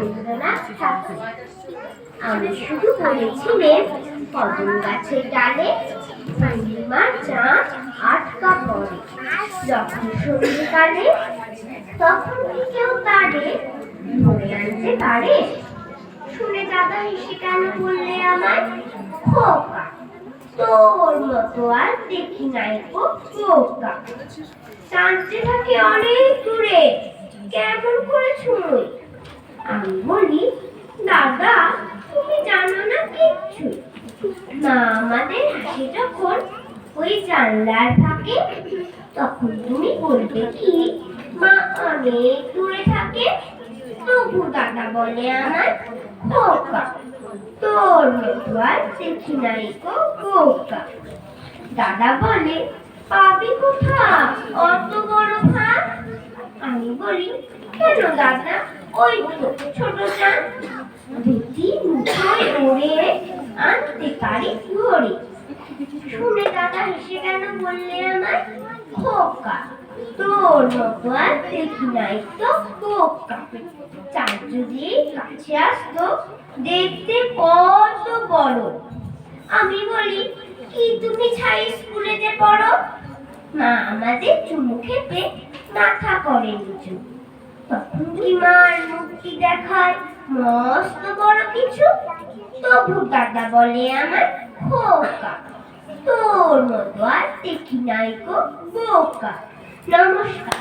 রবীন্দ্রনাথ ঠাকুর। আমি শুধু বলেছিলেন কদম গাছের ডালে পূর্ণিমার চাঁদ আটকা পড়ে যখন সন্ধ্যেকালে, তখন কি কেউ তারে ধরে আনতে পারে? শুনে দাদা হেসে কেন বললে আমায়, খোকা তোর মতো আর দেখি নাই গো বোকা। চাঁদটি থাকে অনেক দূরে, কেমন করে ছুঁই? আমি বলি, দাদা তুমি জানো না কিচ্ছু। মা আমাদের হাসি যখন ওই জানলার ফাঁকে, তখন তুমি বলবে কি মা অনেক দূরে থাকে? তবু দাদা বলে আমার, খোকা তোর মতো আর দেখি নাই গো বোকা। দাদা বলে, পাবি কোথা অত বড় ভাত? আমি বলি, কেন দাদা ওই তো ছোট চাঁদ, দুটি মুঠোয় ওড়ে আনতে পারি ধরে। শুনে দাদা হেসে কেন বললে আমায়, খোকা তোর মতো আর দেখি নাই তো বোকা। চাঁদ যদি কাছে আসতো দেখতে কত বড়। আমি বলি, কি তুমি ছাই স্কুলে যে পড়ো? মা আমাদের চুমু খেতে মাথা করে নিচু। তখন কি মার মুখটি দেখায় মস্ত বড় কিছু? তবু দাদা বলে আমার, খোকা তোর মতো আর দেখি নাই গো বোকা। নমস্কার।